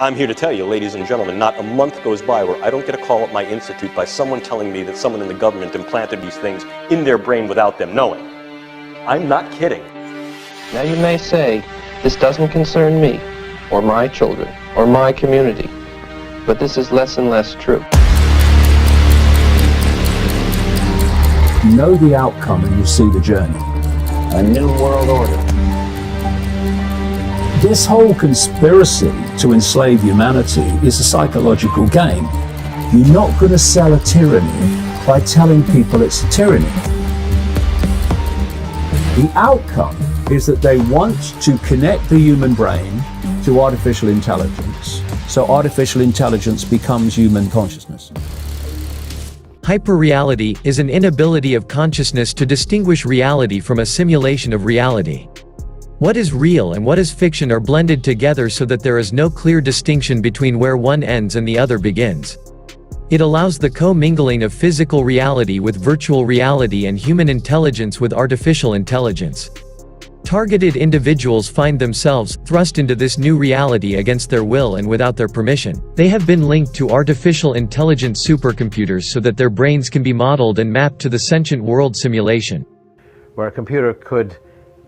I'm here to tell you, ladies and gentlemen, not a month goes by where I don't get a call at my institute by someone telling me that someone in the government implanted these things in their brain without them knowing. I'm not kidding. Now you may say, this doesn't concern me, or my children, or my community, but this is less and less true. You know the outcome and you see the journey. A new world order. This whole conspiracy to enslave humanity is a psychological game. You're not going to sell a tyranny by telling people it's a tyranny. The outcome is that they want to connect the human brain to artificial intelligence, so artificial intelligence becomes human consciousness. Hyperreality is an inability of consciousness to distinguish reality from a simulation of reality. What is real and what is fiction are blended together so that there is no clear distinction between where one ends and the other begins. It allows the co-mingling of physical reality with virtual reality and human intelligence with artificial intelligence. Targeted individuals find themselves thrust into this new reality against their will and without their permission. They have been linked to artificial intelligence supercomputers so that their brains can be modeled and mapped to the sentient world simulation. Where a computer could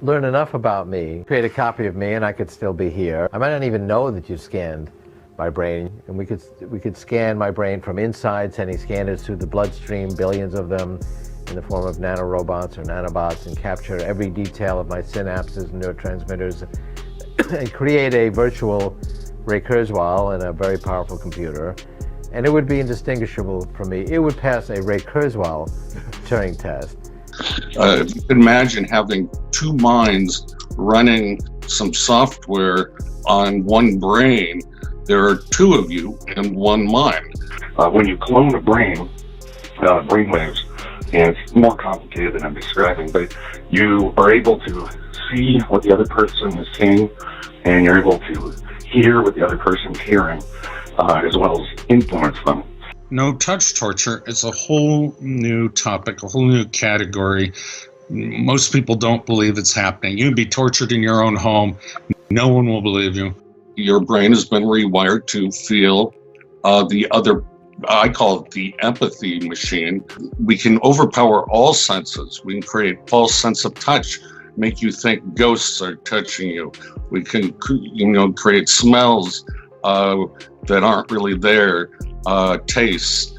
learn enough about me, create a copy of me, and I could still be here. I might not even know that you scanned my brain, and we could scan my brain from inside, sending scanners through the bloodstream, billions of them, in the form of nanorobots or nanobots, and capture every detail of my synapses and neurotransmitters and create a virtual Ray Kurzweil in a very powerful computer. And it would be indistinguishable from me. It would pass a Ray Kurzweil Turing test. If you can imagine having two minds running some software on one brain, there are two of you in one mind. When you clone a brain, brainwaves, and it's more complicated than I'm describing, but you are able to see what the other person is seeing, and you're able to hear what the other person's hearing, as well as influence them. No touch torture is a whole new topic, a whole new category. Most people don't believe it's happening. You'd be tortured in your own home. No one will believe you. Your brain has been rewired to feel the other. I call it the empathy machine. We can overpower all senses. We can create false sense of touch, make you think ghosts are touching you. We can, create smells that aren't really there, tastes.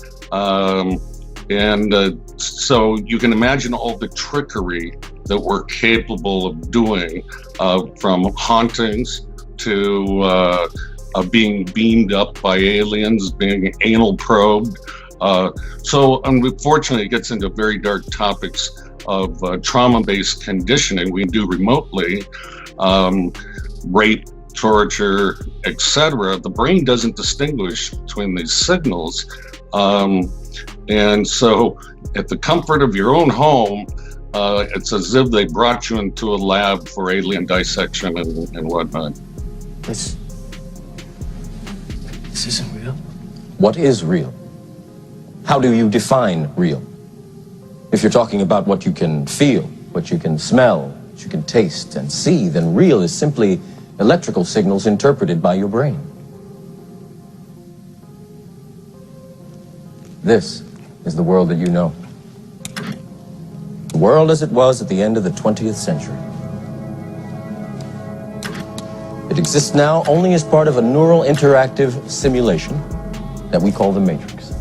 So you can imagine all the trickery that we're capable of doing, from hauntings to being beamed up by aliens, being anal probed. So unfortunately, it gets into very dark topics of trauma-based conditioning we do remotely, rape, torture, etc. The brain doesn't distinguish between these signals. And so at the comfort of your own home, it's as if they brought you into a lab for alien dissection and whatnot. This isn't real. What is real? How do you define real? If you're talking about what you can feel, what you can smell, what you can taste and see, then real is simply electrical signals interpreted by your brain. This is the world that you know. The world as it was at the end of the 20th century. It exists now only as part of a neural interactive simulation that we call the Matrix.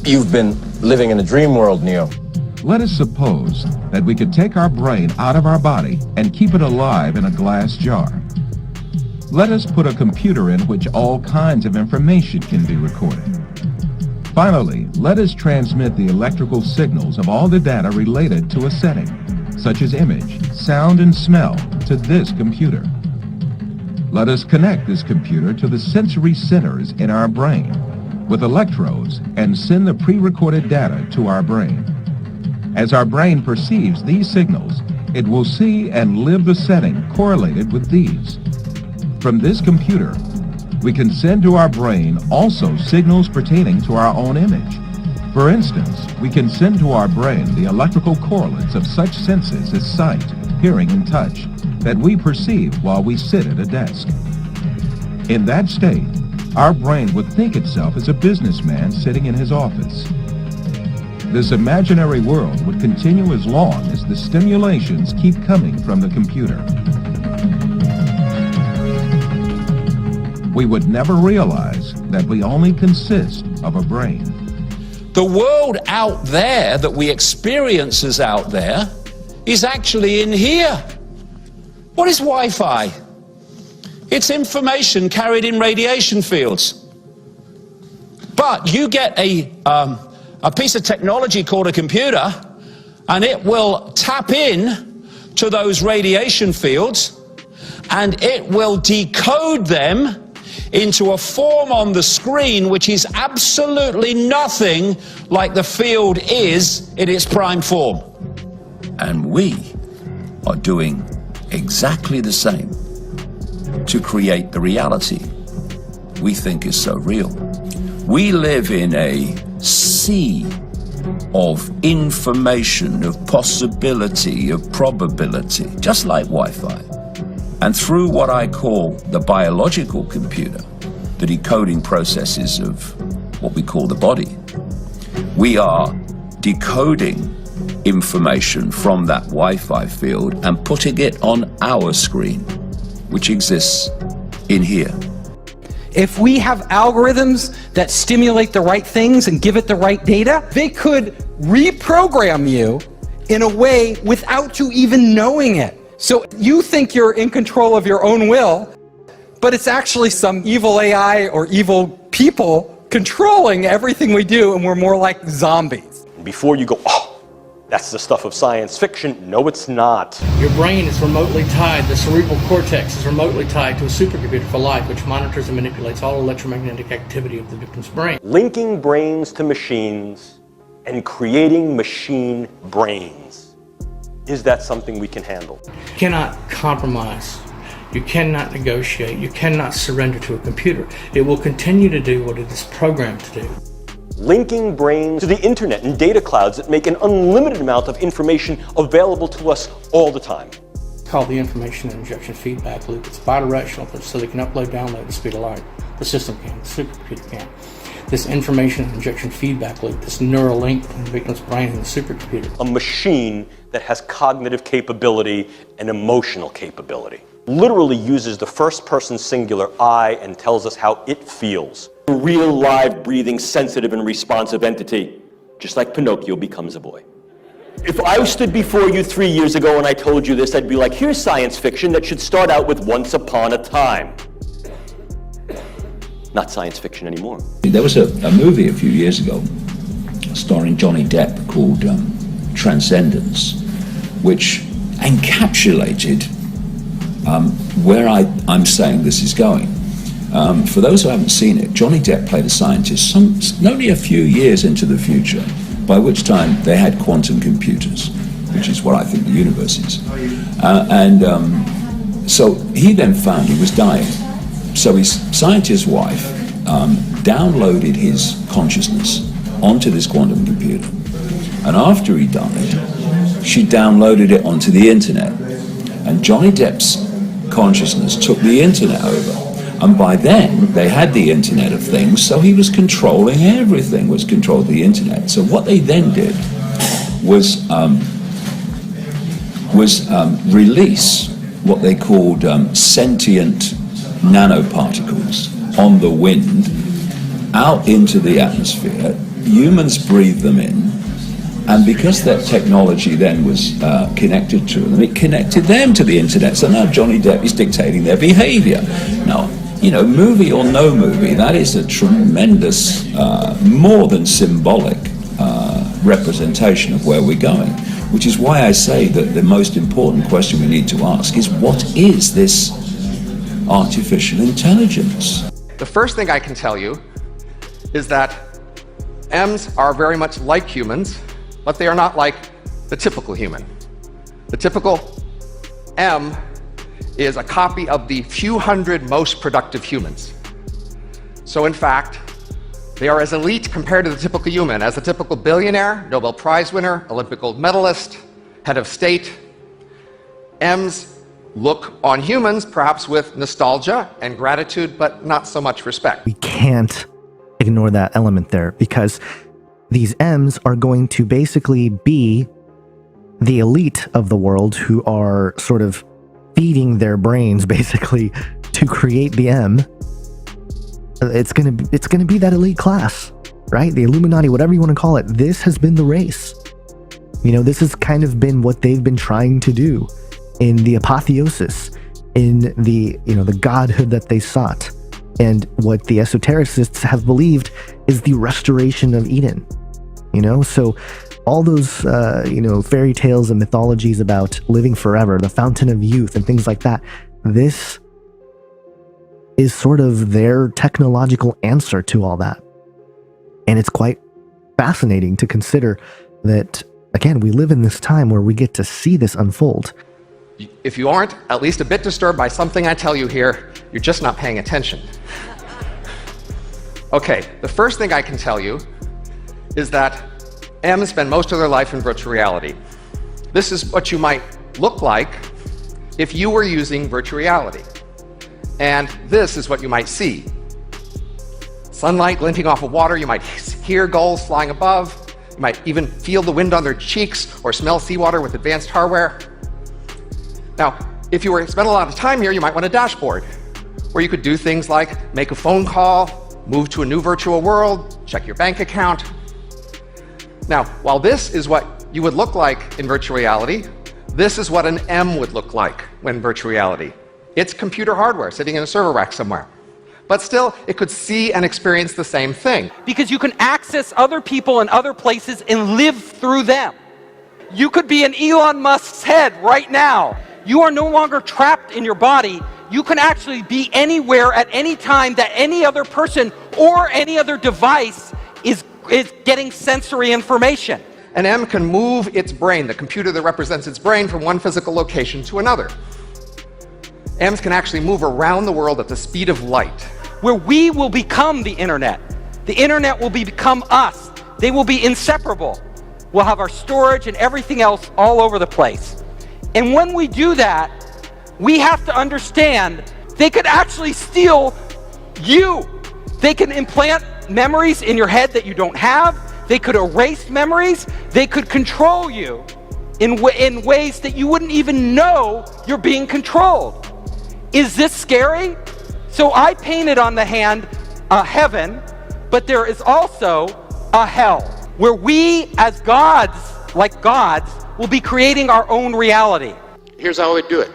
You've been living in a dream world, Neo. Let us suppose that we could take our brain out of our body and keep it alive in a glass jar. Let us put a computer in which all kinds of information can be recorded. Finally, let us transmit the electrical signals of all the data related to a setting, such as image, sound, and smell, to this computer. Let us connect this computer to the sensory centers in our brain with electrodes and send the pre-recorded data to our brain. As our brain perceives these signals, it will see and live the setting correlated with these. From this computer, we can send to our brain also signals pertaining to our own image. For instance, we can send to our brain the electrical correlates of such senses as sight, hearing, and touch that we perceive while we sit at a desk. In that state, our brain would think itself as a businessman sitting in his office. This imaginary world would continue as long as the stimulations keep coming from the computer. We would never realize that we only consist of a brain. The world out there that we experience as out there is actually in here. What is Wi-Fi? It's information carried in radiation fields. But you get a piece of technology called a computer, and it will tap in to those radiation fields, and it will decode them into a form on the screen which is absolutely nothing like the field is in its prime form. And we are doing exactly the same to create the reality we think is so real. We live in a sea of information, of possibility, of probability, just like Wi-Fi. And through what I call the biological computer, the decoding processes of what we call the body, we are decoding information from that Wi-Fi field and putting it on our screen, which exists in here. If we have algorithms that stimulate the right things and give it the right data, they could reprogram you in a way without you even knowing it. So you think you're in control of your own will, but it's actually some evil AI or evil people controlling everything we do, and we're more like zombies. Before you go, oh, that's the stuff of science fiction. No, it's not. Your brain is remotely tied, the cerebral cortex is remotely tied to a supercomputer for life, which monitors and manipulates all electromagnetic activity of the victim's brain. Linking brains to machines and creating machine brains. Is that something we can handle? You cannot compromise. You cannot negotiate. You cannot surrender to a computer. It will continue to do what it is programmed to do. Linking brains to the internet and data clouds that make an unlimited amount of information available to us all the time. It's called the information injection feedback loop. It's bidirectional, so they can upload, download at the speed of light. The system can, the supercomputer can. This information injection feedback loop, this neural link between the victim's brain and the supercomputer. A machine that has cognitive capability and emotional capability. Literally uses the first person singular I and tells us how it feels. A real, live, breathing, sensitive and responsive entity, just like Pinocchio becomes a boy. If I stood before you 3 years ago and I told you this, I'd be like, here's science fiction that should start out with once upon a time. Not science fiction anymore. There was a movie a few years ago starring Johnny Depp called Transcendence, which encapsulated where I'm saying this is going. For those who haven't seen it, Johnny Depp played a scientist only a few years into the future, by which time they had quantum computers, which is what I think the universe is. So he then found he was dying. So his scientist wife downloaded his consciousness onto this quantum computer. And after he died, she downloaded it onto the internet. And Johnny Depp's consciousness took the internet over. And by then, they had the Internet of Things, so he was controlling everything, was controlled the internet. So what they then did was release what they called sentient nanoparticles on the wind out into the atmosphere. Humans breathed them in, and because that technology then was connected to them, it connected them to the internet. So now Johnny Depp is dictating their behavior. Now, you know, movie or no movie, that is a tremendous, more than symbolic representation of where we're going, which is why I say that the most important question we need to ask is, what is this artificial intelligence? The first thing I can tell you is that M's are very much like humans, but they are not like the typical human. The typical M is a copy of the few hundred most productive humans. So in fact, they are as elite compared to the typical human as the typical billionaire, Nobel Prize winner, Olympic gold medalist, head of state. M's look on humans perhaps with nostalgia and gratitude, but not so much respect. We can't ignore that element there, because these M's are going to basically be the elite of the world who are sort of feeding their brains basically to create the M. It's gonna be that elite class, right? The Illuminati, whatever you want to call it. This has been the race. You know, this has kind of been what they've been trying to do in the apotheosis, in the, you know, the godhood that they sought, and what the esotericists have believed is the restoration of Eden. You know, so all those, you know, fairy tales and mythologies about living forever, the fountain of youth and things like that, this is sort of their technological answer to all that. And it's quite fascinating to consider that, again, we live in this time where we get to see this unfold. If you aren't at least a bit disturbed by something I tell you here, you're just not paying attention. Okay, the first thing I can tell you is that M's spend most of their life in virtual reality. This is what you might look like if you were using virtual reality. And this is what you might see. Sunlight glinting off of water, you might hear gulls flying above, you might even feel the wind on their cheeks or smell seawater with advanced hardware. Now, if you were to spend a lot of time here, you might want a dashboard where you could do things like make a phone call, move to a new virtual world, check your bank account. Now, while this is what you would look like in virtual reality, this is what an M would look like when virtual reality. It's computer hardware sitting in a server rack somewhere. But still, it could see and experience the same thing. Because you can access other people in other places and live through them. You could be in Elon Musk's head right now. You are no longer trapped in your body. You can actually be anywhere at any time that any other person or any other device is getting sensory information. An M can move its brain, the computer that represents its brain, from one physical location to another. M's can actually move around the world at the speed of light. Where we will become the internet. The internet will become us. They will be inseparable. We'll have our storage and everything else all over the place. And when we do that, we have to understand they could actually steal you. They can implant memories in your head that you don't have. They could erase memories. They could control you in ways that you wouldn't even know you're being controlled. Is this scary? So I painted on the hand a heaven, but there is also a hell, where we as gods, like gods, will be creating our own reality. Here's how I would do it.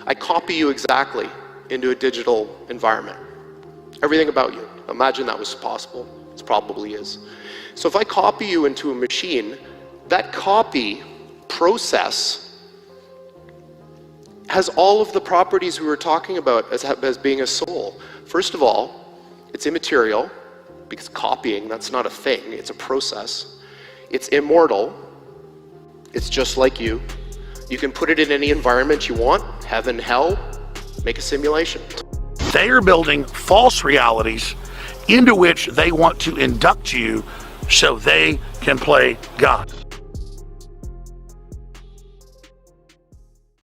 I copy you exactly into a digital environment. Everything about you. Imagine that was possible. It probably is. So if I copy you into a machine, that copy process has all of the properties we were talking about as being a soul. First of all, it's immaterial, because copying, that's not a thing, it's a process. It's immortal. It's just like you. You can put it in any environment you want, heaven, hell, make a simulation. They are building false realities into which they want to induct you so they can play God.